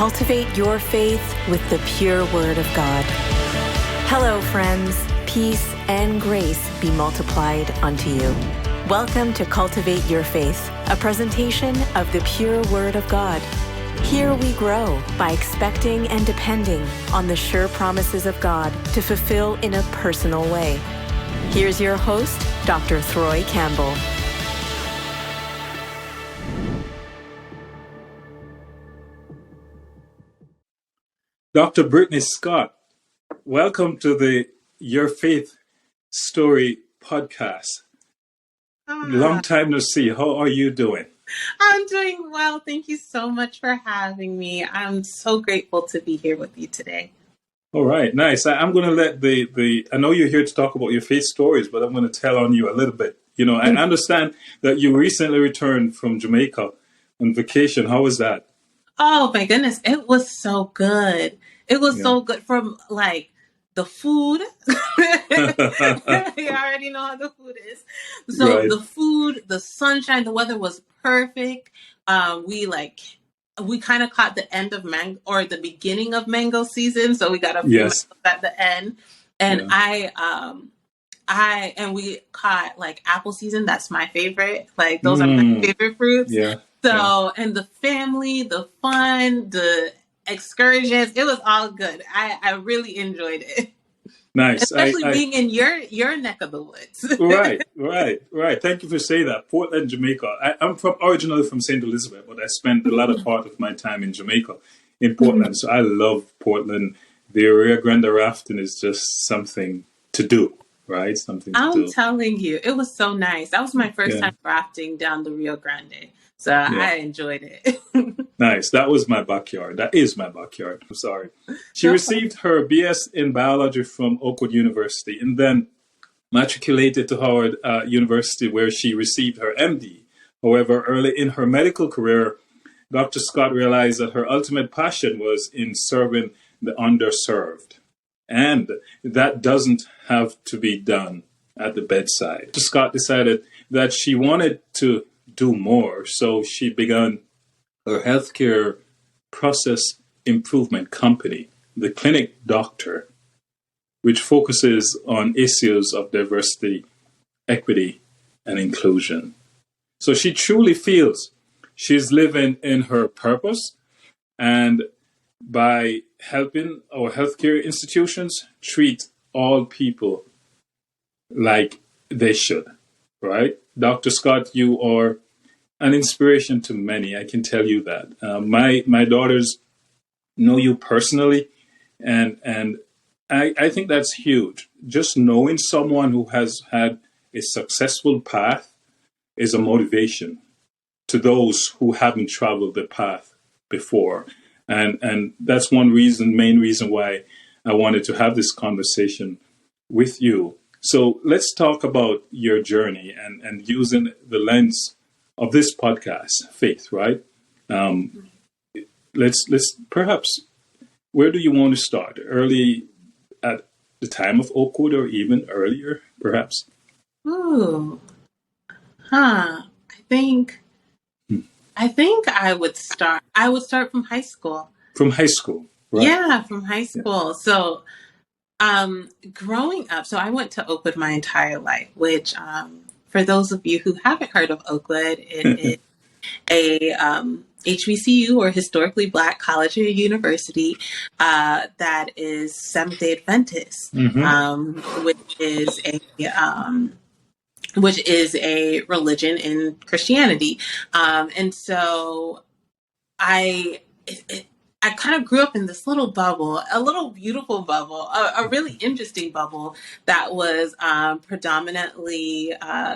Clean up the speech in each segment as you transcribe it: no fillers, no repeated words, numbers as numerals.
Cultivate your faith with the pure Word of God. Hello, friends. Peace and grace be multiplied unto you. Welcome to Cultivate Your Faith, a presentation of the pure Word of God. Here we grow by expecting and depending on the sure promises of God to fulfill in a personal way. Here's your host, Dr. Throy Campbell. Dr. Britney Scott, welcome to the Your Faith Story podcast. Long time no see. How are you doing? I'm doing well. Thank you so much for having me. I'm so grateful to be here with you today. All right, nice. I'm going to let I know you're here to talk about your faith stories, but I'm going to tell on you a little bit. You know, I understand that you recently returned from Jamaica on vacation. How was that? Oh my goodness. It was so good. It was so good from like the food. You already know how the food is. So right. The food, the sunshine, the weather was perfect. We kind of caught the end of mango or the beginning of mango season. So we got a few at the end. And we caught like apple season. That's my favorite. Like those are my favorite fruits. Yeah. So, and the family, the fun, the excursions, it was all good. I really enjoyed it. Nice. Especially being in your neck of the woods. Right. Thank you for saying that. Portland, Jamaica. I'm originally from St. Elizabeth, but I spent a lot of part of my time in Jamaica, in Portland. So I love Portland. The Rio Grande rafting is just something to do, right? I'm telling you, it was so nice. That was my first time rafting down the Rio Grande. So I enjoyed it. Nice. That was my backyard. That is my backyard. I'm sorry. She received her BS in biology from Oakwood University and then matriculated to Howard University, where she received her MD. However, early in her medical career, Dr. Scott realized that her ultimate passion was in serving the underserved. And that doesn't have to be done at the bedside. Dr. Scott decided that she wanted to do more, so she began her healthcare process improvement company, the Clinic Doctor, which focuses on issues of diversity, equity, and inclusion. So she truly feels she's living in her purpose, and by helping our healthcare institutions treat all people like they should, right? Dr. Scott, you are an inspiration to many. I can tell you that. My daughters know you personally, and I think that's huge. Just knowing someone who has had a successful path is a motivation to those who haven't traveled the path before. And that's main reason why I wanted to have this conversation with you. So let's talk about your journey and using the lens of this podcast, faith, right? Let's perhaps, where do you want to start? Early at the time of Oakwood or even earlier, perhaps? I think I would start from high school. From high school, right? Yeah, from high school. Yeah. So growing up, so I went to Oakwood my entire life, which for those of you who haven't heard of Oakwood, it is a HBCU or historically Black college or university that is Seventh-day Adventist, which is a religion in Christianity, and so I kind of grew up in this little bubble, a little beautiful bubble, a really interesting bubble that was predominantly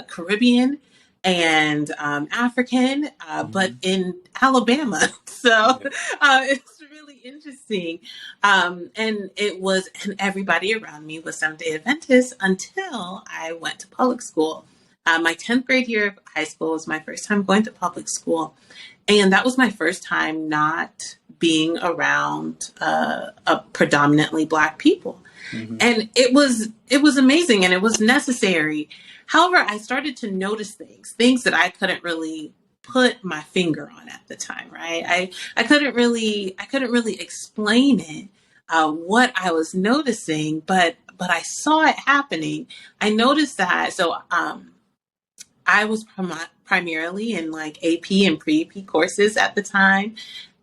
Caribbean and African, but in Alabama. So it's really interesting. And everybody around me was Seventh-day Adventist until I went to public school. My 10th grade year of high school was my first time going to public school. And that was my first time not being around a predominantly Black people. And it was amazing and it was necessary. However, I started to notice things that I couldn't really put my finger on at the time, right? I couldn't really explain it, what I was noticing, but I saw it happening. I noticed that. So I was primarily in like AP and pre-AP courses at the time.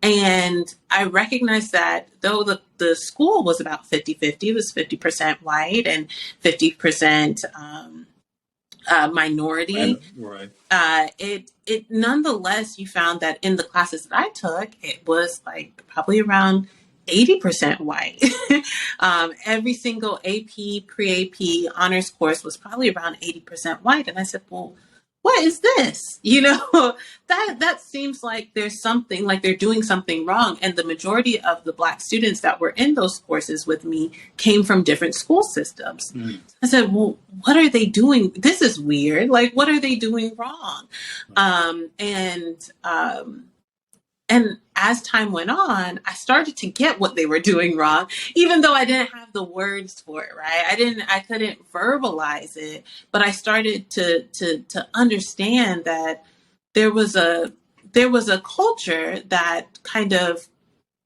And I recognized that though the school was about 50-50, it was 50% white and 50% minority. Right. It nonetheless, you found that in the classes that I took, it was like probably around 80% white. Every single AP, pre-AP honors course was probably around 80% white. And I said, well, what is this? That seems like there's something, like they're doing something wrong. And the majority of the Black students that were in those courses with me came from different school systems. Mm. I said, well, what are they doing? This is weird. Like, what are they doing wrong? And as time went on, I started to get what they were doing wrong, even though I didn't have the words for it, right? I couldn't verbalize it, but I started to understand that there was a culture that kind of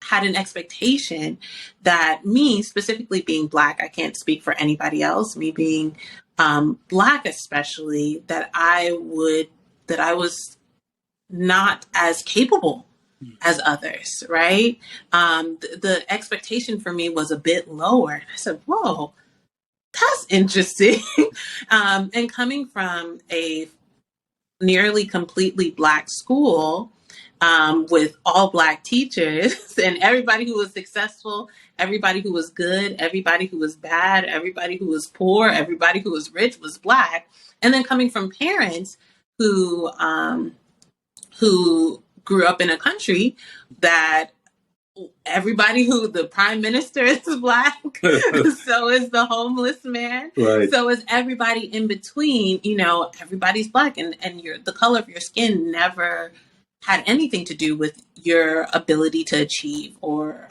had an expectation that me, specifically being Black, I can't speak for anybody else, me being Black especially, that I was not as capable as others, right? The expectation for me was a bit lower. I said, whoa, that's interesting. And coming from a nearly completely Black school, with all Black teachers and everybody who was successful, everybody who was good, everybody who was bad, everybody who was poor, everybody who was rich was Black. And then coming from parents who grew up in a country that everybody who the prime minister is Black, so is the homeless man, right. So is everybody in between, everybody's Black, and the color of your skin never had anything to do with your ability to achieve or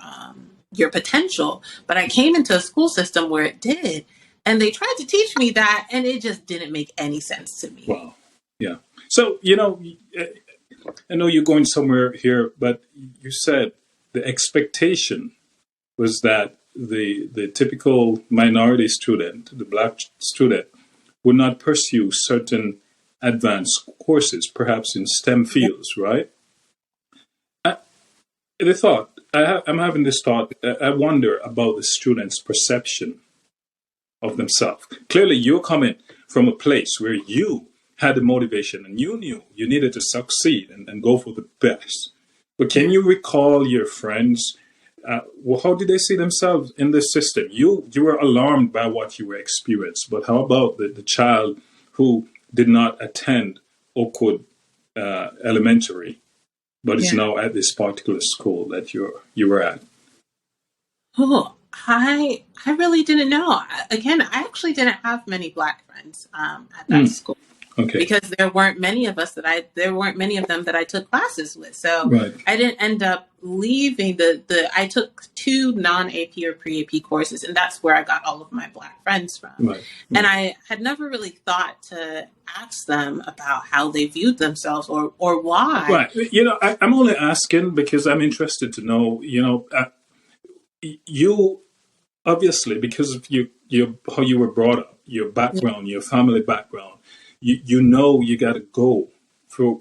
your potential. But I came into a school system where it did, and they tried to teach me that, and it just didn't make any sense to me. Wow. Yeah. So, I know you're going somewhere here, but you said the expectation was that the typical minority student, the Black student, would not pursue certain advanced courses, perhaps in STEM fields, right? I'm having this thought. I wonder about the student's perception of themselves. Clearly, you're coming from a place where you had the motivation and you knew you needed to succeed and go for the best. But can you recall your friends? How did they see themselves in this system? You were alarmed by what you were experiencing, but how about the child who did not attend Oakwood Elementary, but is now at this particular school that you were at? Oh, I really didn't know. Again, I actually didn't have many Black friends at that school. Okay. Because there weren't many of them that I took classes with. So right. I didn't end up leaving I took 2 non-AP or pre-AP courses, and that's where I got all of my Black friends from. Right. And I had never really thought to ask them about how they viewed themselves or why. Right. I'm only asking because I'm interested to know, you obviously, because of how you were brought up, your background, your family background, you got to go for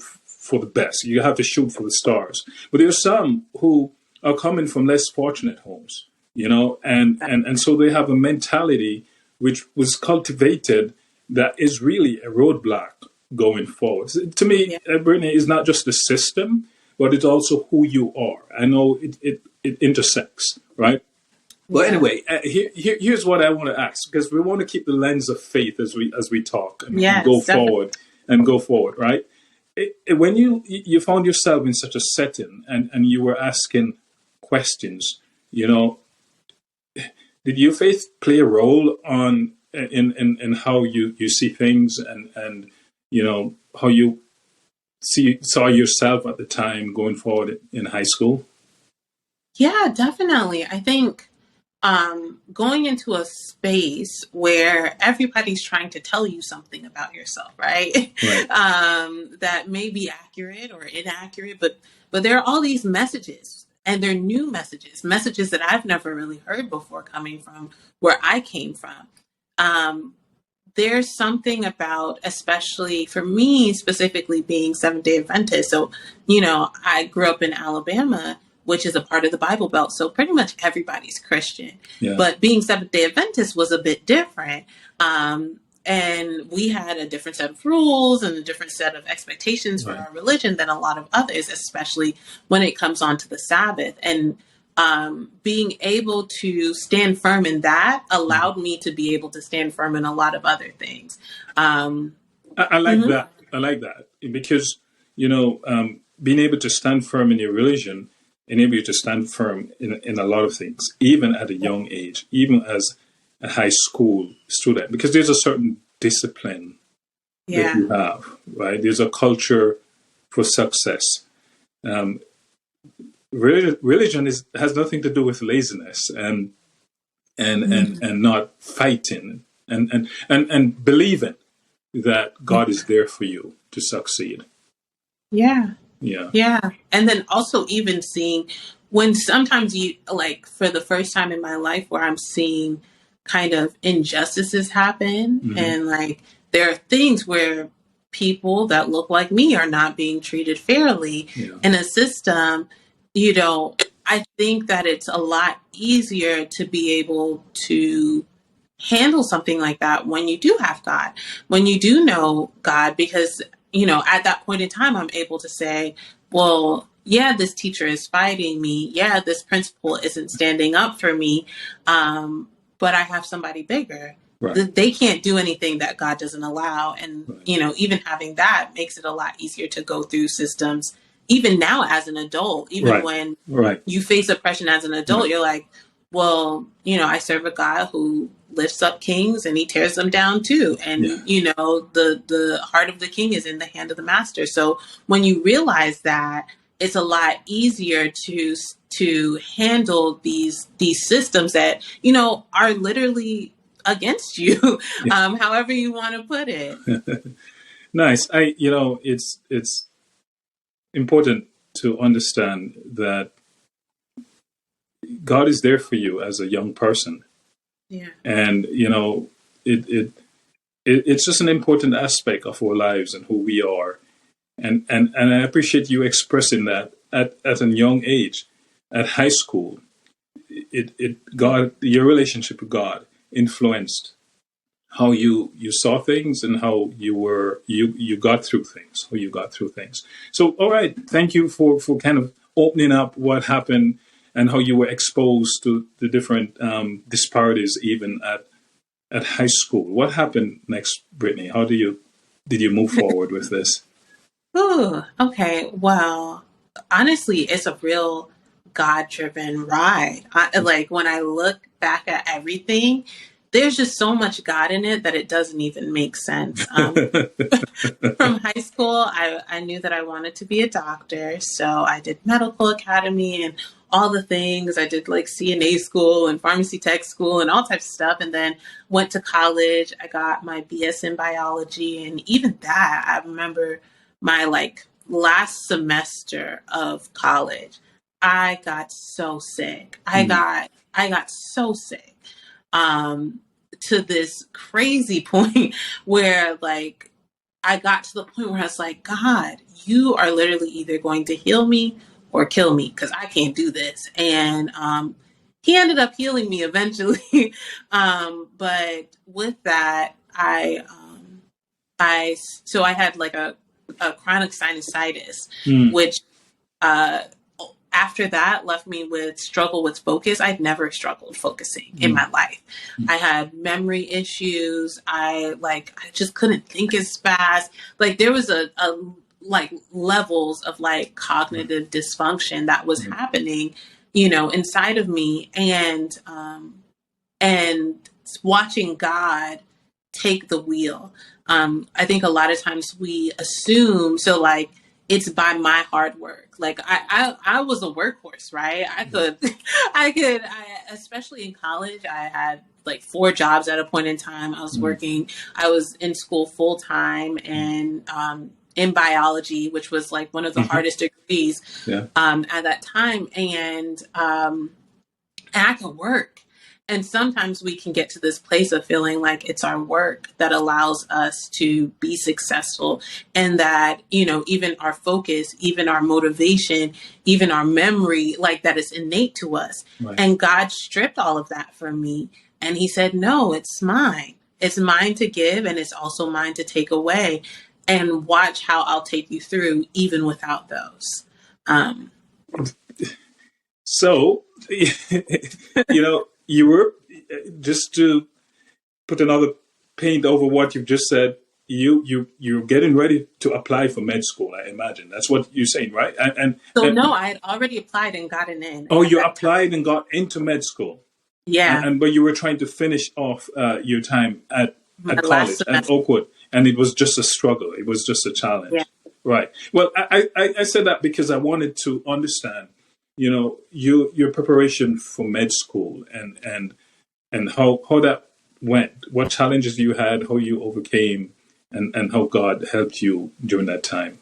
the best. You have to shoot for the stars. But there are some who are coming from less fortunate homes, and so they have a mentality which was cultivated that is really a roadblock going forward. To me, Britney, is not just the system, but it's also who you are. I know it intersects, right? But anyway, here's what I want to ask, because we want to keep the lens of faith as we talk and go forward, right? When you found yourself in such a setting and you were asking questions, did your faith play a role in how you see things and how you saw yourself at the time going forward in high school? Yeah, definitely. I think going into a space where everybody's trying to tell you something about yourself, right? Right. That may be accurate or inaccurate, but there are all these messages, and they're new messages that I've never really heard before coming from where I came from. There's something about, especially for me, specifically being Seventh-day Adventist. So, I grew up in Alabama, which is a part of the Bible Belt. So pretty much everybody's Christian. Yeah. But being Seventh-day Adventist was a bit different. And we had a different set of rules and a different set of expectations for our religion than a lot of others, especially when it comes on to the Sabbath. And being able to stand firm in that allowed me to be able to stand firm in a lot of other things. I like that. I like that because, being able to stand firm in your religion enable you to stand firm in a lot of things, even at a young age, even as a high school student, because there's a certain discipline that you have, right? There's a culture for success. Religion has nothing to do with laziness and not fighting and believing that God is there for you to succeed. Yeah. Yeah. Yeah. And then also even seeing when sometimes for the first time in my life where I'm seeing kind of injustices happen and there are things where people that look like me are not being treated fairly in a system, I think that it's a lot easier to be able to handle something like that when you do have God, when you do know God, because at that point in time, I'm able to say, well, yeah, this teacher is fighting me. Yeah, this principal isn't standing up for me. But I have somebody bigger. Right. They can't do anything that God doesn't allow. And, even having that makes it a lot easier to go through systems, even now as an adult, even when you face oppression as an adult, you're like, well, I serve a God who lifts up kings and he tears them down too. And, the heart of the king is in the hand of the master. So when you realize that, it's a lot easier to handle these systems that, are literally against you, however you want to put it. Nice. It's important to understand that God is there for you as a young person. Yeah. And, it's just an important aspect of our lives and who we are. And I appreciate you expressing that at a young age, at high school. Your relationship with God influenced how you saw things and how you got through things. So, all right. Thank you for kind of opening up what happened and how you were exposed to the different disparities even at high school. What happened next, Britney? How did you move forward with this? Ooh, okay. Well, honestly, it's a real God-driven ride. When I look back at everything, there's just so much God in it that it doesn't even make sense. From high school, I knew that I wanted to be a doctor. So I did medical academy and all the things. I did CNA school and pharmacy tech school and all types of stuff. And then went to college. I got my BS in biology. And even that, I remember my last semester of college, I got so sick. I got so sick. To this crazy point where I got to the point where I was like, God, you are literally either going to heal me or kill me because I can't do this. And he ended up healing me eventually. But with that, I had a chronic sinusitis, which after that left me with struggle with focus. I'd never struggled focusing in my life. I had memory issues. I just couldn't think as fast. There was a levels of cognitive dysfunction that was happening, inside of me, and watching God take the wheel. I think a lot of times we assume, it's by my hard work. Like I was a workhorse, right? Especially in college, I had like 4 jobs at a point in time. I was working, I was in school full time and, in biology, which was like one of the hardest degrees, at that time. And I can work. And sometimes we can get to this place of feeling like it's our work that allows us to be successful, and that, you know, even our focus, even our motivation, even our memory, like that is innate to us. Right. And God stripped all of that from me. And he said, no, it's mine. It's mine to give. And it's also mine to take away, and watch how I'll take you through even without those. So, you know, you were, just to put another paint over what you've just said, you're getting ready to apply for med school, I imagine. That's what you're saying, right? No, I had already applied and gotten in. Oh, you applied and got into med school. Yeah. But you were trying to finish off your time at college, at Oakwood, and it was just a struggle. It was just a challenge. Yeah. Right. Well, I said that because I wanted to understand, you know, your preparation for med school and how that went, what challenges you had, how you overcame, and how God helped you during that time.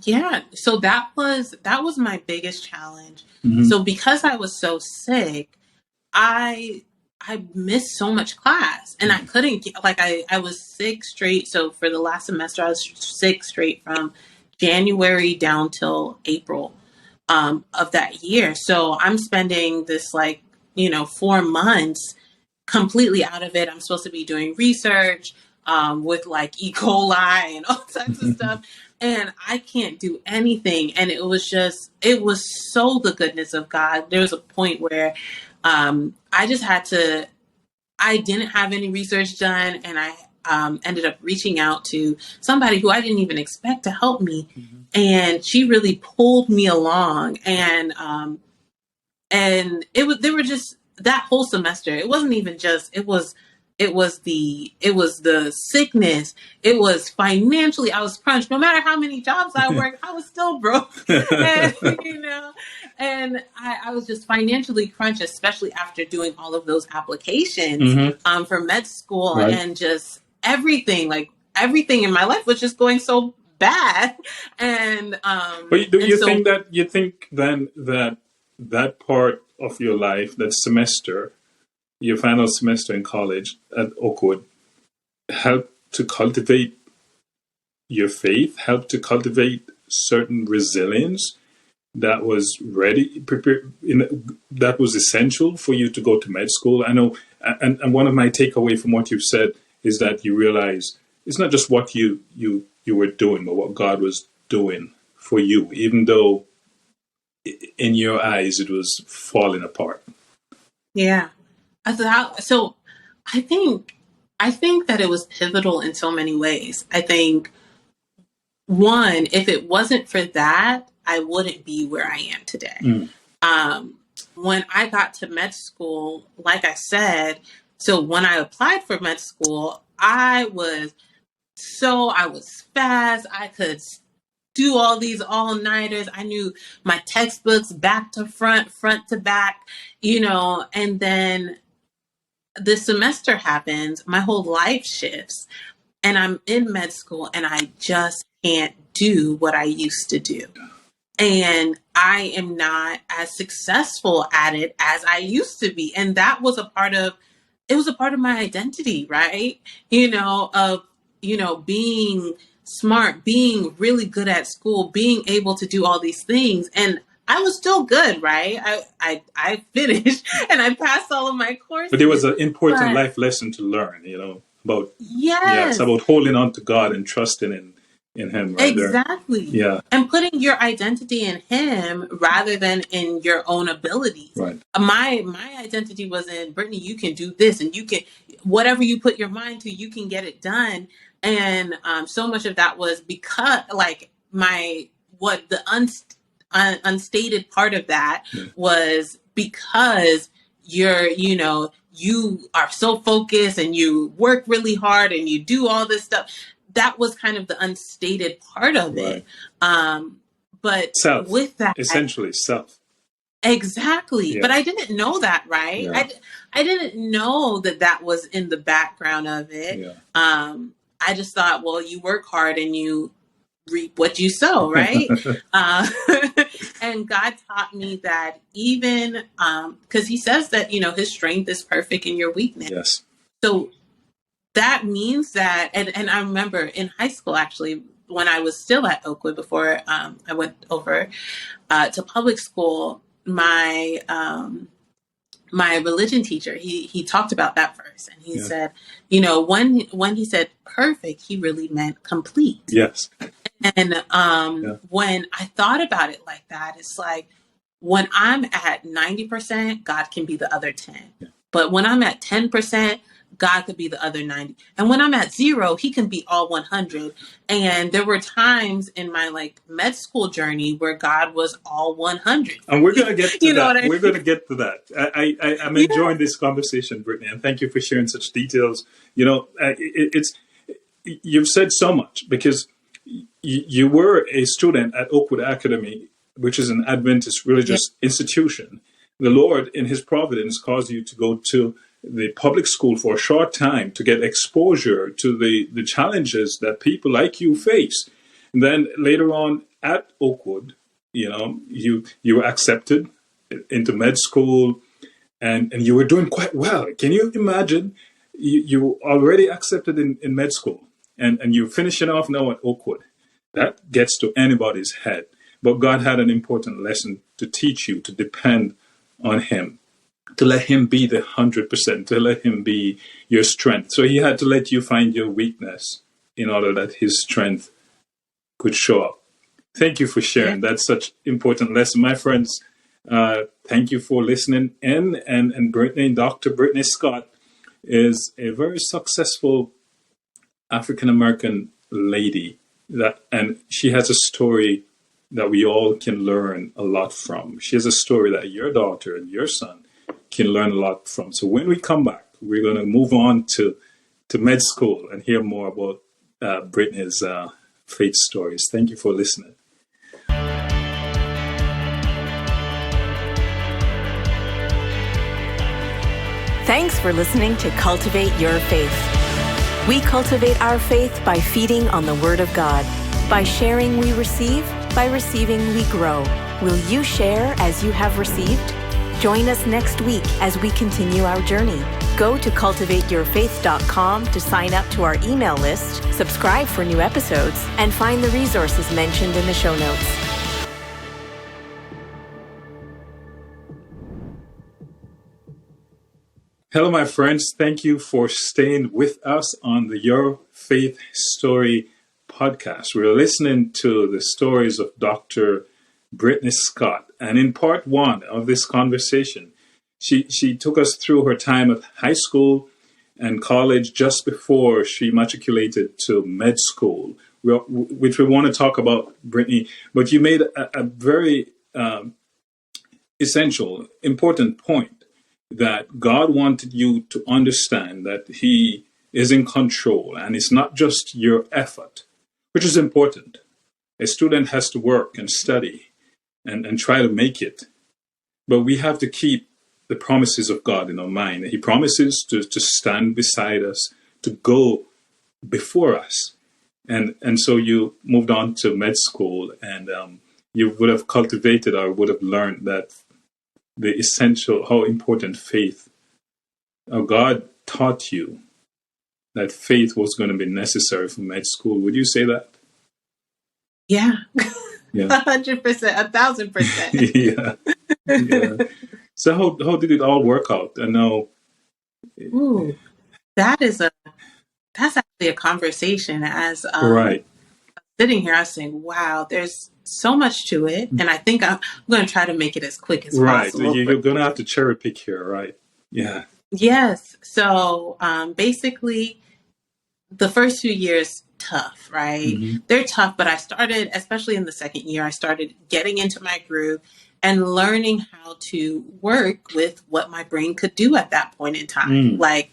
Yeah. So that was my biggest challenge. So because I was so sick, I missed so much class, and I couldn't get, like, I was sick straight. So for the last semester, I was sick straight from January down till April of that year. So I'm spending this, like, you know, 4 months completely out of it. I'm supposed to be doing research with like E. coli and all types of stuff. And I can't do anything. And it was so the goodness of God. There was a point where I didn't have any research done. And I ended up reaching out to somebody who I didn't even expect to help me. And she really pulled me along. And they were just, that whole semester, it wasn't even just, it was the sickness. It was financially, I was crunched. No matter how many jobs I worked, I was still broke. And, you know, and I was just financially crunched, especially after doing all of those applications for med school. Right. And just everything in my life was just going so bad. And but you think then that part of your life, that semester, your final semester in college at Oakwood, helped to cultivate your faith, helped to cultivate certain resilience that was that was essential for you to go to med school? I know, and one of my takeaway from what you've said is that you realize it's not just what you were doing, but what God was doing for you, even though in your eyes it was falling apart. Yeah. So I think that it was pivotal in so many ways. I think, one, if it wasn't for that, I wouldn't be where I am today. When I got to med school, like I said, so when I applied for med school, I was fast. I could do all these all-nighters. I knew my textbooks back to front to back, you know, and then the semester happens, my whole life shifts, and I'm in med school and I just can't do what I used to do. And I am not as successful at it as I used to be. And that was a part of my identity, right? You know, of, you know, being smart, being really good at school, being able to do all these things. And I was still good, right? I finished and I passed all of my courses. But there was an important life lesson to learn, you know, about it's about holding on to God and trusting in Him. Right? Exactly. There. Yeah. And putting your identity in Him rather than in your own abilities. Right. My identity was in, Britney, you can do this, and you can, whatever you put your mind to, you can get it done. And so much of that was because, like, unstated part of that was because you are so focused and you work really hard and you do all this stuff. that was kind of the unstated part of Right. it. But Self. with that, Essentially self. exactly. Yeah. But I didn't know that, right? Yeah. I didn't know that that was in the background of it. Yeah. I just thought, well, you work hard and you reap what you sow, right? And God taught me that even because he says that, his strength is perfect in your weakness. Yes. So that means that, and I remember in high school, actually, when I was still at Oakwood before I went over to public school, my religion teacher, he talked about that verse, and he said, when he said perfect, he really meant complete. Yes. And when I thought about it like that, it's like when I'm at 90%, God can be the other 10. Yeah. But when I'm at 10%, God could be the other 90. And when I'm at 0, he can be all 100. And there were times in my med school journey where God was all 100. And we're going to get to that. We're going to get to that. I'm enjoying this conversation, Britney, and thank you for sharing such details. You've said so much because you were a student at Oakwood Academy, which is an Adventist religious institution. The Lord, in his providence, caused you to go to the public school for a short time to get exposure to the challenges that people like you face. And then later on at Oakwood, you were accepted into med school and you were doing quite well. Can you imagine? You were already accepted in med school and you're finishing off now at Oakwood. That gets to anybody's head. But God had an important lesson to teach you to depend on him, to let him be the 100%, to let him be your strength. So he had to let you find your weakness in order that his strength could show up. Thank you for sharing. That's such important lesson. My friends, thank you for listening in. And Britney, Dr. Britney Scott is a very successful African-American lady and she has a story that we all can learn a lot from. She has a story that your daughter and your son can learn a lot from. So when we come back, we're going to move on to med school and hear more about Britney's faith stories. Thank you for listening. Thanks for listening to Cultivate Your Faith. We cultivate our faith by feeding on the Word of God. By sharing, we receive. By receiving, we grow. Will you share as you have received? Join us next week as we continue our journey. Go to CultivateurFaith.com to sign up to our email list, subscribe for new episodes, and find the resources mentioned in the show notes. Hello, my friends. Thank you for staying with us on the Your Faith Story podcast. We're listening to the stories of Dr. Britney Scott. And in part 1 of this conversation, she took us through her time at high school and college just before she matriculated to med school, which we want to talk about, Britney. But you made a very essential, important point that God wanted you to understand that he is in control and it's not just your effort, which is important. A student has to work and study and try to make it. But we have to keep the promises of God in our mind. He promises to stand beside us, to go before us. And so you moved on to med school and you would have cultivated or would have learned that the essential, how important faith, God taught you that faith was going to be necessary for med school. Would you say that? Yeah. Yeah. 100%, 1,000%. Yeah. So how did it all work out? I know. Ooh, that's actually a conversation as Right. sitting here, I was saying, wow, there's so much to it. And I think I'm going to try to make it as quick as possible. Right. You're going to have to cherry pick here, right? Yeah. Yes. So basically, the first few years, tough, right? Mm-hmm. They're tough, but I started, especially in the second year, I started getting into my groove and learning how to work with what my brain could do at that point in time. Like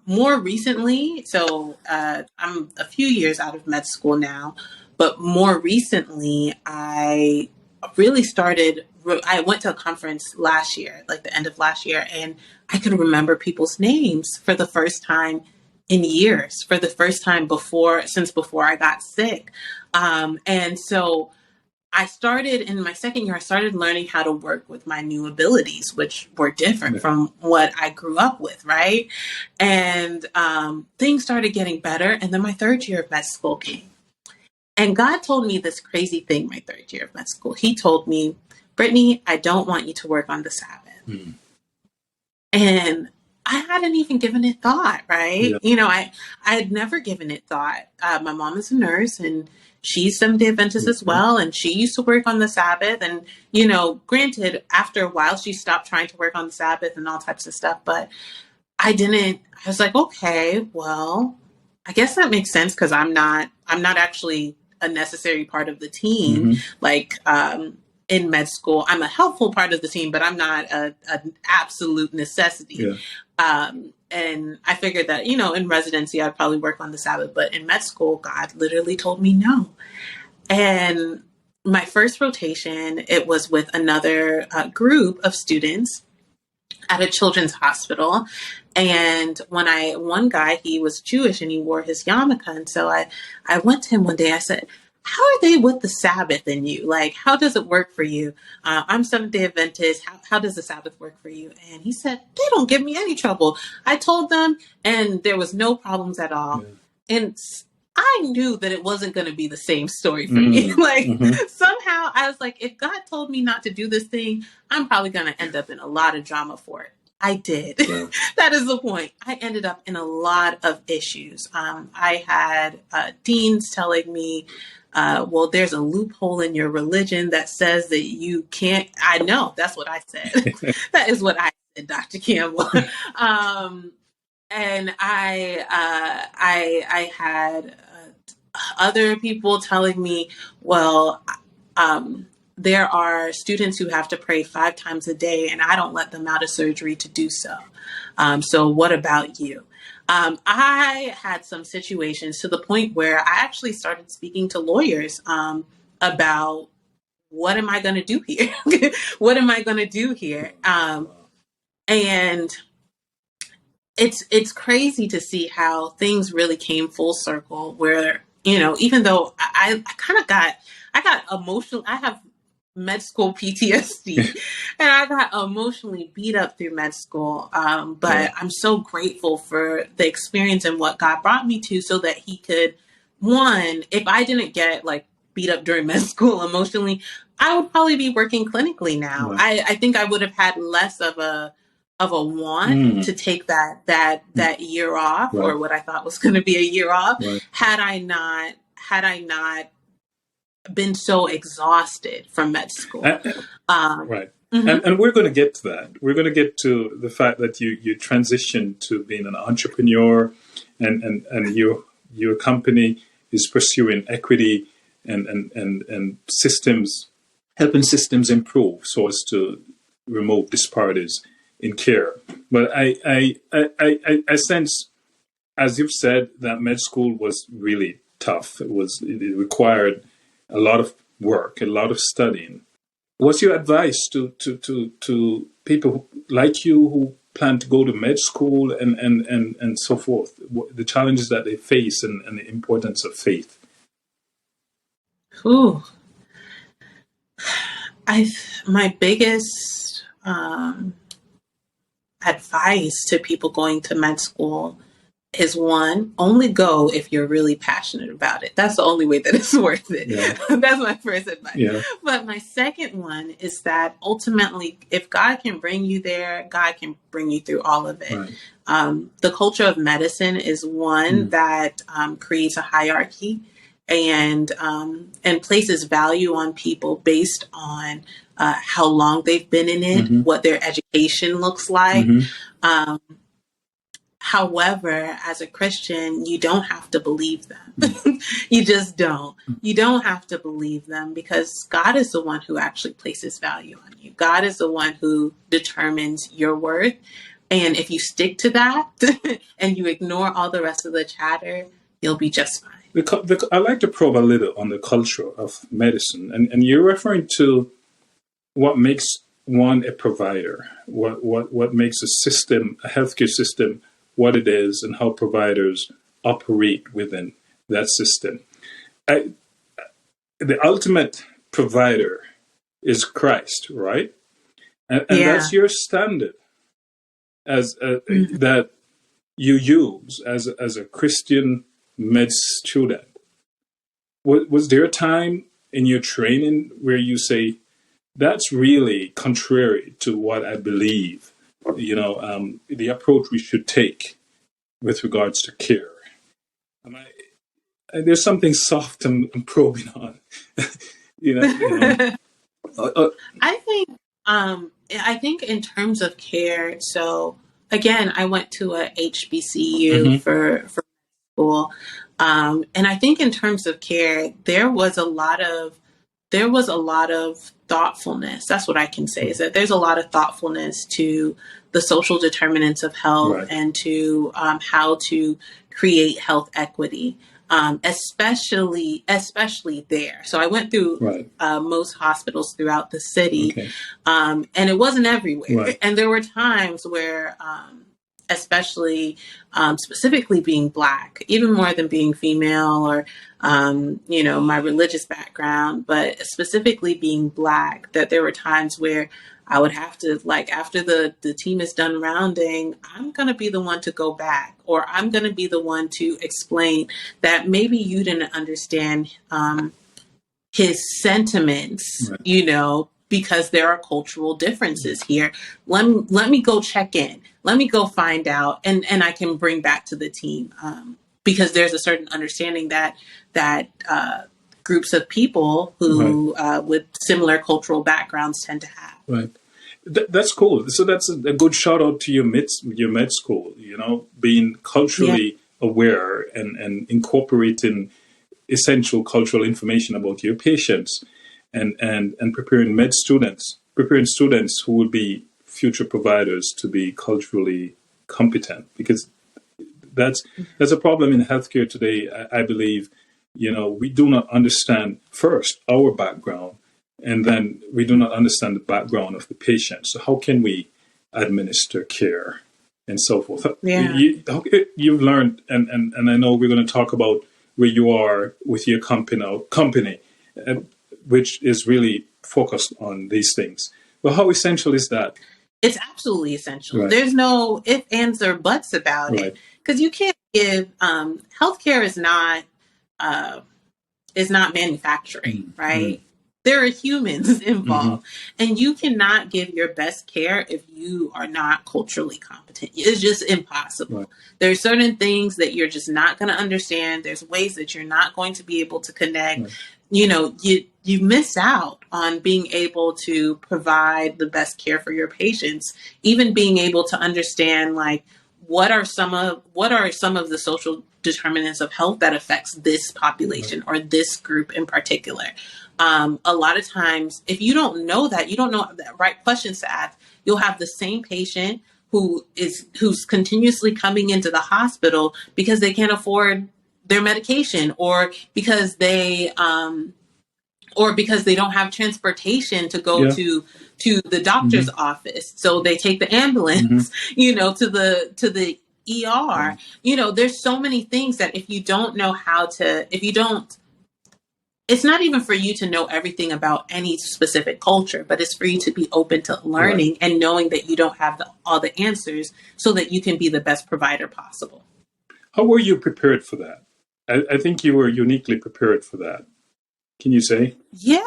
More recently, so I'm a few years out of med school now, but more recently, I really started. I went to a conference last year, like the end of last year, and I could remember people's names for the first time in years, for the first time since before I got sick. And so I started in my second year, I started learning how to work with my new abilities, which were different from what I grew up with, right? And things started getting better. And then my third year of med school came. And God told me this crazy thing my third year of med school. He told me, Britney, I don't want you to work on the Sabbath. Mm. And I hadn't even given it thought, right? Yeah. I had never given it thought. My mom is a nurse, and she's Seventh-day Adventist as well. And she used to work on the Sabbath. And, granted, after a while, she stopped trying to work on the Sabbath and all types of stuff. But I was like, okay, well, I guess that makes sense because I'm not actually a necessary part of the team. Mm-hmm. In med school, I'm a helpful part of the team, but I'm not an absolute necessity. Yeah. And I figured that, in residency, I'd probably work on the Sabbath, but in med school, God literally told me no. And my first rotation, it was with another group of students at a children's hospital. And one guy, he was Jewish and he wore his yarmulke. And so I went to him one day, I said, how are they with the Sabbath in you? Like, how does it work for you? I'm Seventh-day Adventist. How does the Sabbath work for you? And he said, they don't give me any trouble. I told them and there was no problems at all. Yeah. And I knew that it wasn't going to be the same story for me. Somehow I was like, if God told me not to do this thing, I'm probably going to end up in a lot of drama for it. I did. Yeah. That is the point. I ended up in a lot of issues. I had deans telling me, well, there's a loophole in your religion that says that you can't. I know. That's what I said. That is what I said, Dr. Campbell. And I had other people telling me, well, there are students who have to pray 5 times a day, and I don't let them out of surgery to do so. So what about you? I had some situations to the point where I actually started speaking to lawyers about what am I going to do here? What am I going to do here? And it's crazy to see how things really came full circle where, even though I got emotional, I have med school PTSD and I got emotionally beat up through med school. But I'm so grateful for the experience and what God brought me to so that he could, one, if I didn't get beat up during med school emotionally, I would probably be working clinically now. Right. I think I would have had less of a want to take that year off or what I thought was going to be a year off had I not been so exhausted from med school. Right. Mm-hmm. And we're going to get to that. We're going to get to the fact that you transitioned to being an entrepreneur and your company is pursuing equity and systems, helping systems improve so as to remove disparities in care. But I sense, as you've said, that med school was really tough. It required a lot of work, a lot of studying. What's your advice to people like you who plan to go to med school and so forth? The challenges that they face and the importance of faith. Ooh, my biggest advice to people going to med school is one, only go if you're really passionate about it. That's the only way that it's worth it. Yeah. That's my first advice. Yeah. But my second one is that ultimately, if God can bring you there, God can bring you through all of it. Right. The culture of medicine is one that creates a hierarchy and places value on people based on how long they've been in it, what their education looks like. However, as a Christian, you don't have to believe them. You just don't. You don't have to believe them because God is the one who actually places value on you. God is the one who determines your worth. And if you stick to that and you ignore all the rest of the chatter, you'll be just fine. I like to probe a little on the culture of medicine. And you're referring to what makes one a provider, what makes a system, a healthcare system, what it is, and how providers operate within that system. The ultimate provider is Christ, right? And that's your standard as that you use as a Christian med student. Was there a time in your training where you say, that's really contrary to what I believe, the approach we should take with regards to care? There's something soft I'm probing on. I think in terms of care, so again, I went to a HBCU for school. And I think in terms of care, there was a lot of thoughtfulness. That's what I can say, is that there's a lot of thoughtfulness to the social determinants of health and to how to create health equity. Especially there. So I went through most hospitals throughout the city, and it wasn't everywhere. And there were times where, especially specifically being Black, even more than being female or, my religious background, but specifically being Black, that there were times where I would have to, after the team is done rounding, I'm going to be the one to go back, or I'm going to be the one to explain that maybe you didn't understand his sentiments, because there are cultural differences here. Let me go check in. Let me go find out, and I can bring back to the team, because there's a certain understanding that groups of people who with similar cultural backgrounds tend to have. Right. That's cool. So that's a good shout out to your med school, being culturally aware and incorporating essential cultural information about your patients and preparing students who will be future providers to be culturally competent, because that's a problem in healthcare today. I believe, we do not understand first our background, and then we do not understand the background of the patient. So how can we administer care and so forth? Yeah. You've learned, and I know we're going to talk about where you are with your company, which is really focused on these things. But how essential is that? It's absolutely essential. There's no ifs, ands, or buts about it, because you can't give healthcare is not manufacturing, right? There are humans involved, and you cannot give your best care if you are not culturally competent. It's just impossible. There are certain things that you're just not going to understand. There's ways that you're not going to be able to connect. You miss out on being able to provide the best care for your patients, even being able to understand what are some of the social determinants of health that affects this population or this group in particular. A lot of times, if you don't know that, you don't know the right questions to ask, you'll have the same patient who's continuously coming into the hospital because they can't afford their medication, or because they don't have transportation to go to the doctor's office. So they take the ambulance, to the ER. There's so many things that if you don't know it's not even for you to know everything about any specific culture, but it's for you to be open to learning and knowing that you don't have all the answers, so that you can be the best provider possible. How were you prepared for that? I think you were uniquely prepared for that. Can you say? Yeah.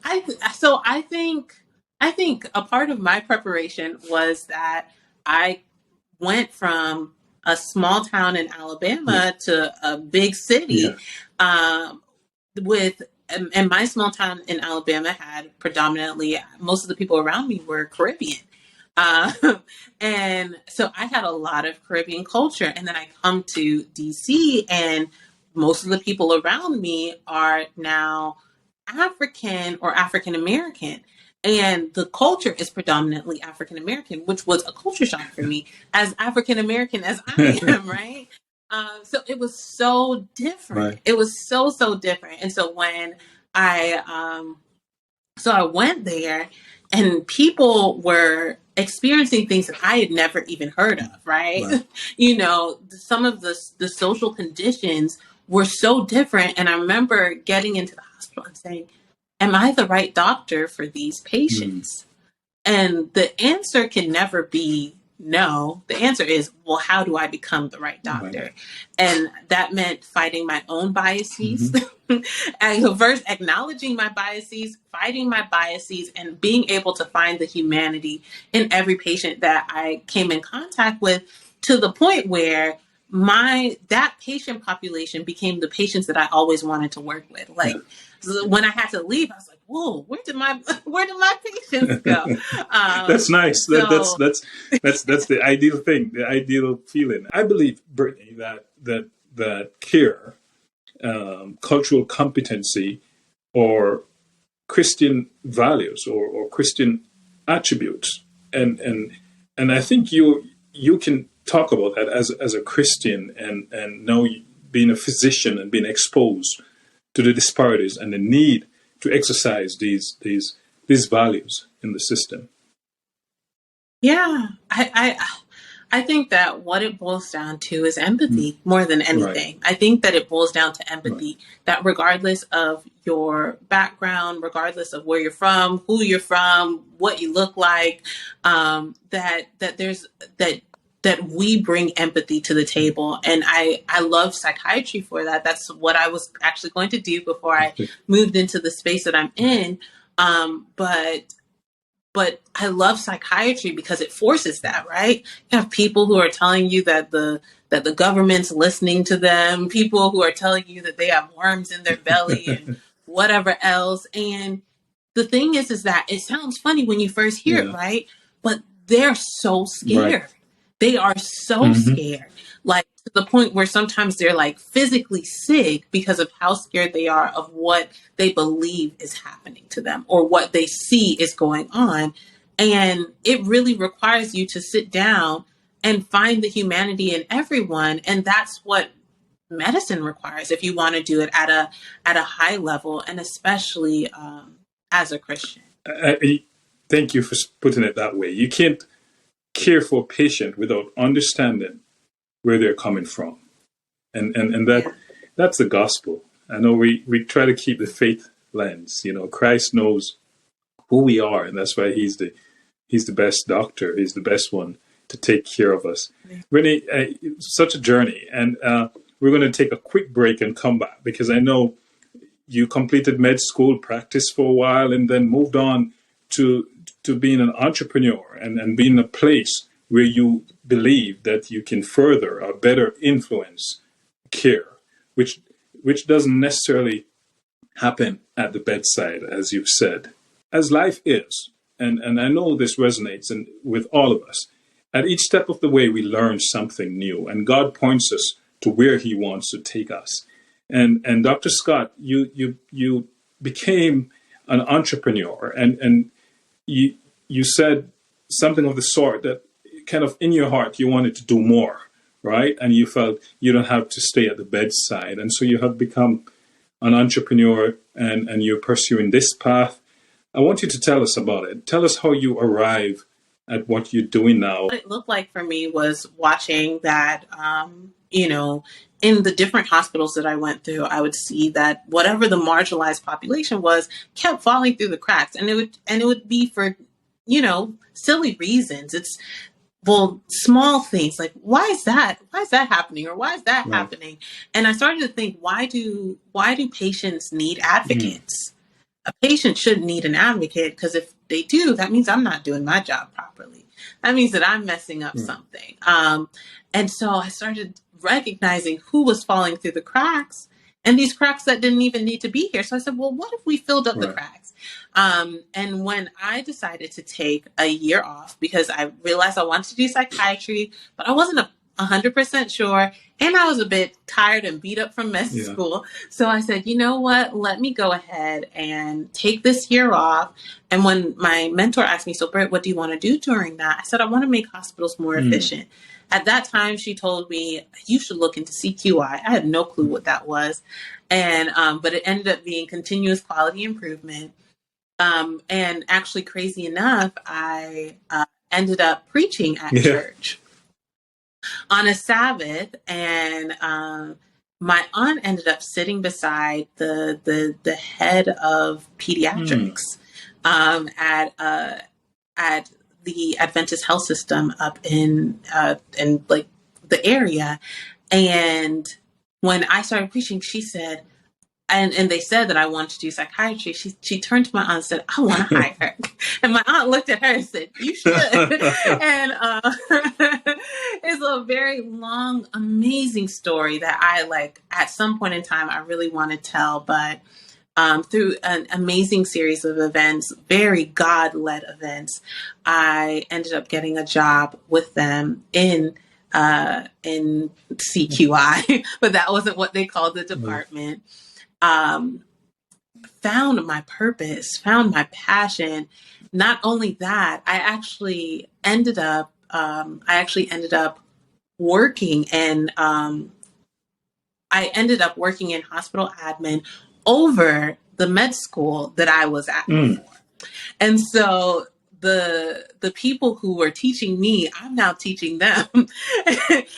I think a part of my preparation was that I went from a small town in Alabama to a big city, and my small town in Alabama had predominantly, most of the people around me were Caribbean. And so I had a lot of Caribbean culture, and then I come to DC, and most of the people around me are now African or African American. And the culture is predominantly African American, which was a culture shock for me, as African American as I am, right? So it was so different. Right. It was so different. And so when I went there, and people were experiencing things that I had never even heard of, right? Some of the social conditions were so different. And I remember getting into the hospital and saying, am I the right doctor for these patients? And the answer can never be no. The answer is, well, how do I become the right doctor? Right. And that meant fighting my own biases, and first acknowledging my biases, fighting my biases, and being able to find the humanity in every patient that I came in contact with, to the point where that patient population became the patients that I always wanted to work with. Like, when I had to leave, I was like, whoa, where did my patients go? That's nice. So, That's the ideal thing, the ideal feeling. I believe, Brittany, that care, cultural competency, or Christian values or Christian attributes, and I think you can talk about that as a Christian, and now being a physician and being exposed to the disparities and the need to exercise these values in the system. Yeah, I think that what it boils down to is empathy more than anything. Right. I think that it boils down to empathy, that regardless of your background, regardless of where you're from, who you're from, what you look like, that we bring empathy to the table. And I love psychiatry for that. That's what I was actually going to do before I moved into the space that I'm in. But I love psychiatry because it forces that, right? You have people who are telling you that the government's listening to them, people who are telling you that they have worms in their belly and whatever else. And the thing is that it sounds funny when you first hear it, right? But they're so scared. Right. They are so scared, like to the point where sometimes they're like physically sick because of how scared they are of what they believe is happening to them or what they see is going on. And it really requires you to sit down and find the humanity in everyone. And that's what medicine requires if you want to do it at a high level, and especially as a Christian. Thank you for putting it that way. You can't care for a patient without understanding where they're coming from. And that's the gospel. I know we try to keep the faith lens. Christ knows who we are, and that's why he's the best doctor. He's the best one to take care of us. Renee, such a journey. And we're going to take a quick break and come back, because I know you completed med school, practiced for a while, and then moved on to being an entrepreneur and being a place where you believe that you can further or better influence care, which doesn't necessarily happen at the bedside, as you've said. As life is, and I know this resonates with all of us, at each step of the way we learn something new, and God points us to where he wants to take us. And Dr. Scott, you became an entrepreneur, and you said something of the sort that kind of in your heart you wanted to do more, right? And you felt you don't have to stay at the bedside. And so you have become an entrepreneur, and you're pursuing this path. I want you to tell us about it. Tell us how you arrive at what you're doing now. What it looked like for me was watching that, in the different hospitals that I went through, I would see that whatever the marginalized population was kept falling through the cracks, and it would be for, silly reasons. It's, small things like, why is that happening, or why is that happening? And I started to think, why do patients need advocates? A patient shouldn't need an advocate, because if they do, that means I'm not doing my job properly. That means that I'm messing up something. And so I started recognizing who was falling through the cracks, and these cracks that didn't even need to be here. So I said, well, what if we filled up the cracks? And when I decided to take a year off, because I realized I wanted to do psychiatry, but I wasn't 100% sure. And I was a bit tired and beat up from med school. So I said, you know what, let me go ahead and take this year off. And when my mentor asked me, so Britt, what do you want to do during that? I said, I want to make hospitals more efficient. At that time, she told me, you should look into CQI. I had no clue what that was. And, but it ended up being continuous quality improvement. And actually, crazy enough, I ended up preaching at church on a Sabbath, and my aunt ended up sitting beside the head of pediatrics at the Adventist health system up in like the area. And when I started preaching, she said, and they said that I wanted to do psychiatry. She turned to my aunt and said, I want to hire her. And my aunt looked at her and said, you should. And it's a very long, amazing story that I at some point in time, I really want to tell. But through an amazing series of events, very God-led events, I ended up getting a job with them in CQI, but that wasn't what they called the department. Found my purpose, found my passion. Not only that, I actually ended up working, and I ended up working in hospital admin over the med school that I was at before. And so the people who were teaching me, I'm now teaching them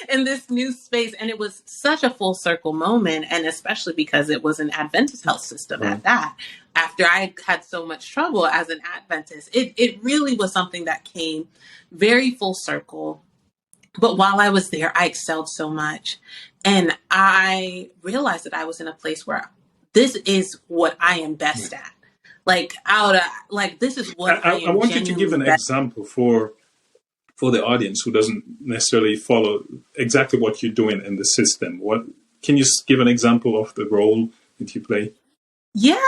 in this new space. And it was such a full circle moment. And especially because it was an Adventist health system at that, after I had so much trouble as an Adventist, it really was something that came very full circle. But while I was there, I excelled so much. And I realized that I was in a place where this is what I am best at. This is what I want you to give an example for the audience who doesn't necessarily follow exactly what you're doing in the system. What can you give an example of the role that you play? Yeah.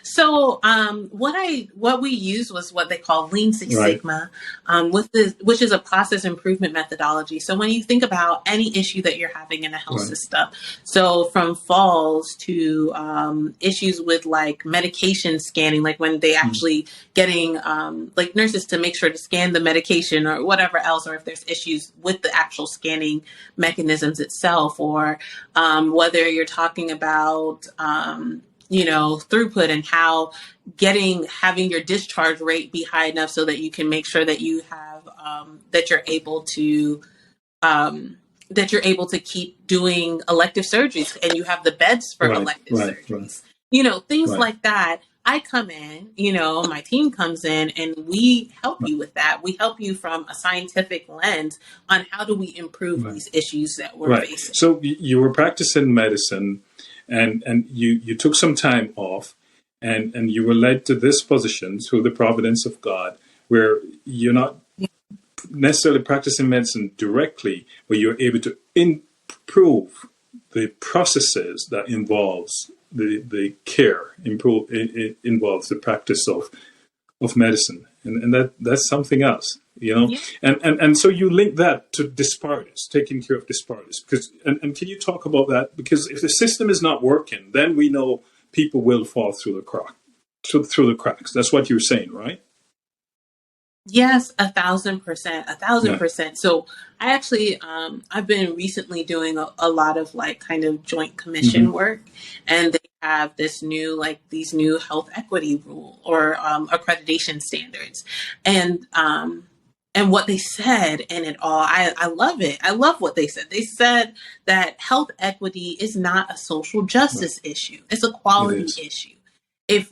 So what we used was what they call Lean Six Sigma, which is a process improvement methodology. So when you think about any issue that you're having in a health system, so from falls to issues with like medication scanning, like when they actually getting like nurses to make sure to scan the medication or whatever else, or if there's issues with the actual scanning mechanisms itself, or whether you're talking about throughput and how having your discharge rate be high enough so that you can make sure that you have that you're able to keep doing elective surgeries and you have the beds for elective surgeries. Things like that. I come in, my team comes in, and we help you with that. We help you from a scientific lens on how do we improve these issues that we're facing. So you were practicing medicine. And you took some time off, and you were led to this position through the providence of God, where you're not necessarily practicing medicine directly, but you're able to improve the processes that involves the care. It involves the practice of medicine, and that's something else. And so you link that to disparities, taking care of disparities. And can you talk about that? Because if the system is not working, then we know people will fall through the cracks. That's what you're saying, right? Yes, 1,000%, 1,000%. So I actually, I've been recently doing a lot of kind of joint commission work, and they have these new health equity rule or accreditation standards. And what they said in it all, I love it. I love what they said. They said that health equity is not a social justice issue. It's a quality issue. If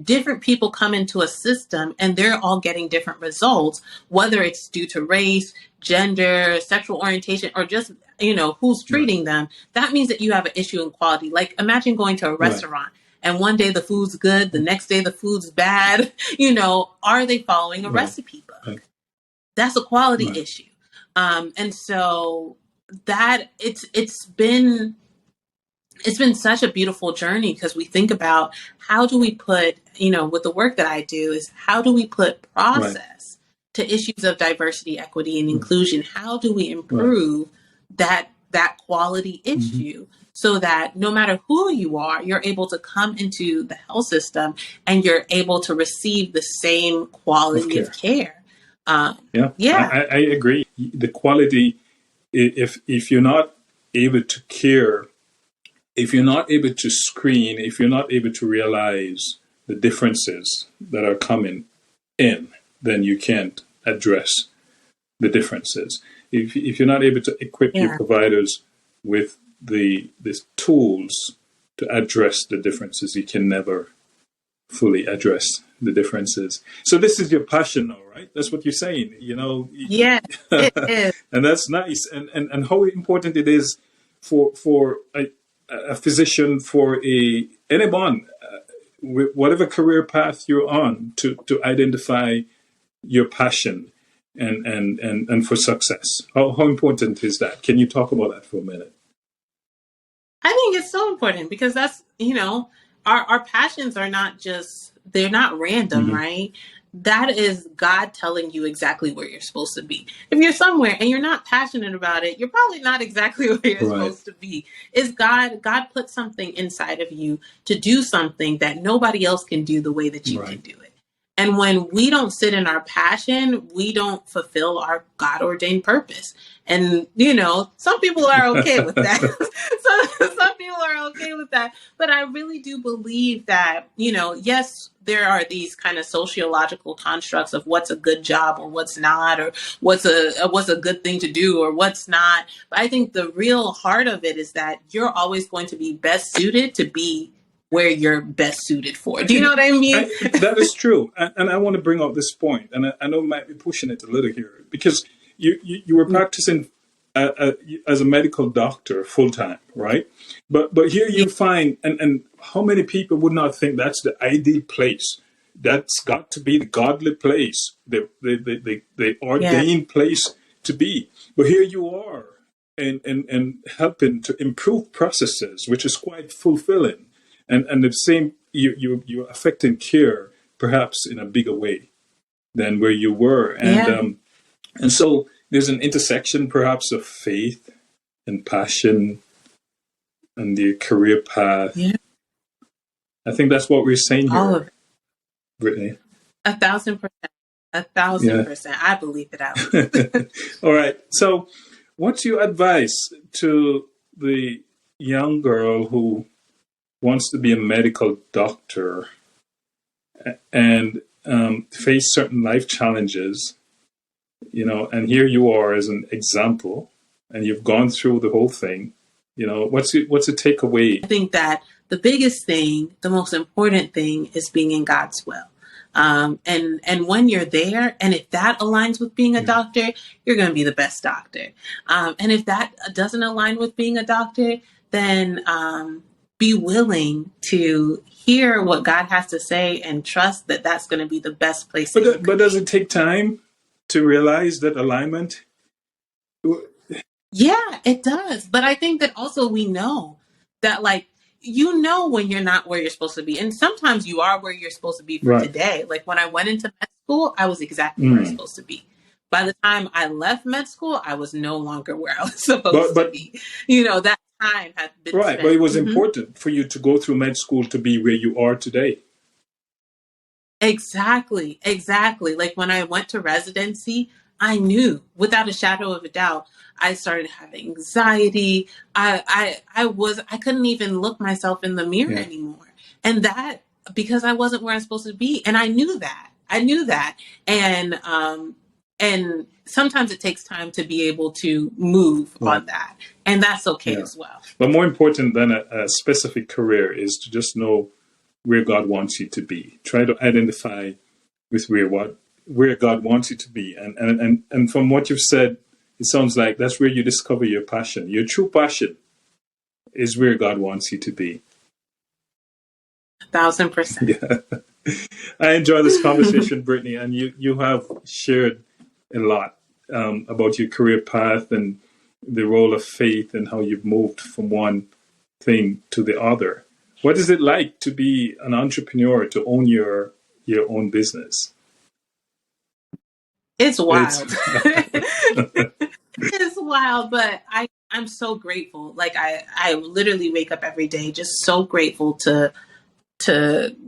different people come into a system and they're all getting different results, whether it's due to race, gender, sexual orientation, or just, who's treating them, that means that you have an issue in quality. Like imagine going to a restaurant and one day the food's good, the next day the food's bad. Are they following a recipe book? That's a quality issue. And so that it's been such a beautiful journey, because we think about how do we put, with the work that I do, is how do we put process to issues of diversity, equity, and inclusion? How do we improve that quality issue, so that no matter who you are, you're able to come into the health system and you're able to receive the same quality of care. I agree. The quality, if you're not able to care, if you're not able to screen, if you're not able to realize the differences that are coming in, then you can't address the differences. If you're not able to equip your providers with the tools to address the differences, you can never fully address the differences. So this is your passion, though, right? That's what you're saying, Yeah, it is. And that's nice. And how important it is for a physician, for anyone, with whatever career path you're on, to identify your passion and for success. How important is that? Can you talk about that for a minute? I think it's so important, because that's, our passions are they're not random, right? That is God telling you exactly where you're supposed to be. If you're somewhere and you're not passionate about it, you're probably not exactly where you're supposed to be. Is God put something inside of you to do something that nobody else can do the way that you can do it. And when we don't sit in our passion, we don't fulfill our God-ordained purpose. And, some people are okay with that. Some people are okay with that. But I really do believe that, yes, there are these kind of sociological constructs of what's a good job or what's not, or what's a good thing to do or what's not. But I think the real heart of it is that you're always going to be best suited to be where you're best suited for. Do you know what I mean? That is true. And I want to bring up this point, and I know I might be pushing it a little here, because you were practicing as a medical doctor full time, right? But here you find, and how many people would not think that's the ideal place? That's got to be the godly place, the ordained place to be. But here you are, and helping to improve processes, which is quite fulfilling. And the same, you're affecting care perhaps in a bigger way than where you were. And so there's an intersection perhaps of faith and passion and the career path. Yeah. I think that's what we're saying here, all of it. Brittany. 1,000%. 1,000%. I believe it out. All right. So what's your advice to the young girl who wants to be a medical doctor and face certain life challenges, and here you are as an example, and you've gone through the whole thing, what's the takeaway? I think that the biggest thing, the most important thing, is being in God's will. And when you're there, and if that aligns with being a doctor, you're going to be the best doctor. And if that doesn't align with being a doctor, then be willing to hear what God has to say and trust that that's going to be the best place. But does it take time to realize that alignment? Yeah, it does. But I think that also we know that, when you're not where you're supposed to be. And sometimes you are where you're supposed to be for today. Like when I went into med school, I was exactly where I was supposed to be. By the time I left med school, I was no longer where I was supposed to be. That time had been spent. But it was important for you to go through med school to be where you are today. Exactly. Like when I went to residency, I knew without a shadow of a doubt, I started having anxiety. I couldn't even look myself in the mirror anymore. And that because I wasn't where I'm supposed to be. And I knew that. And sometimes it takes time to be able to move on that. And that's okay as well. But more important than a specific career is to just know where God wants you to be. Try to identify with where God wants you to be. And from what you've said, it sounds like that's where you discover your passion. Your true passion is where God wants you to be. 1,000%. Yeah. I enjoy this conversation, Brittany, and you have shared a lot about your career path and the role of faith and how you've moved from one thing to the other. What is it like to be an entrepreneur, to own your own business? It's wild. It's wild, but I'm so grateful. Like I literally wake up every day just so grateful to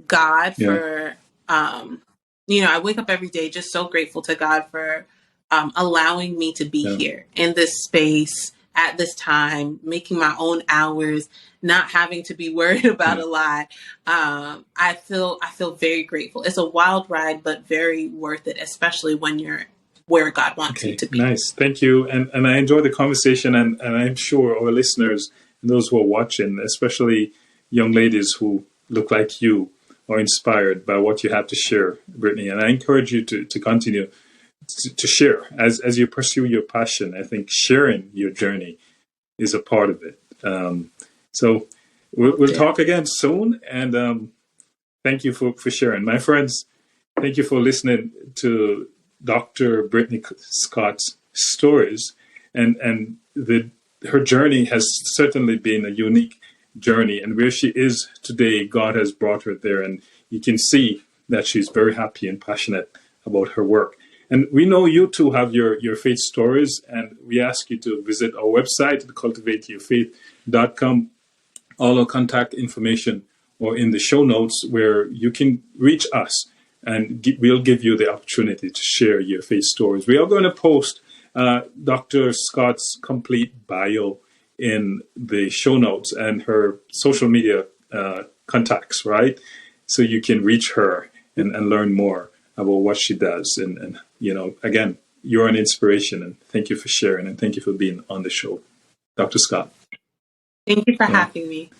God for, I wake up every day just so grateful to God for allowing me to be here in this space at this time, making my own hours, not having to be worried about a lot. I feel very grateful. It's a wild ride, but very worth it, especially when you're where God wants you to be. Nice. Thank you. And I enjoyed the conversation, and I'm sure our listeners and those who are watching, especially young ladies who look like you, are inspired by what you have to share, Britney. And I encourage you to continue to share as you pursue your passion. I think sharing your journey is a part of it. So we'll talk again soon. And thank you for sharing. My friends, thank you for listening to Dr. Britney Scott's stories. And her journey has certainly been a unique journey. And where she is today, God has brought her there. And you can see that she's very happy and passionate about her work. And we know you too have your faith stories, and we ask you to visit our website, CultivateurFaith.com. All our contact information or in the show notes where you can reach us, and we'll give you the opportunity to share your faith stories. We are going to post Dr. Scott's complete bio in the show notes and her social media contacts, right? So you can reach her and learn more about what she does. And again, you're an inspiration, and thank you for sharing, and thank you for being on the show. Dr. Scott. Thank you for having me.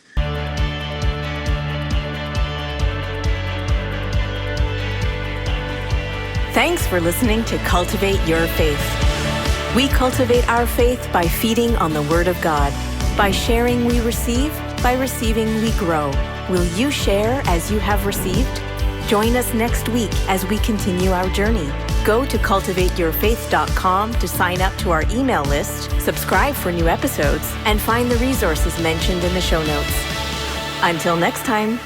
Thanks for listening to Cultivate Your Faith. We cultivate our faith by feeding on the Word of God. By sharing, we receive. By receiving, we grow. Will you share as you have received? Join us next week as we continue our journey. Go to CultivateurFaith.com to sign up to our email list, subscribe for new episodes, and find the resources mentioned in the show notes. Until next time.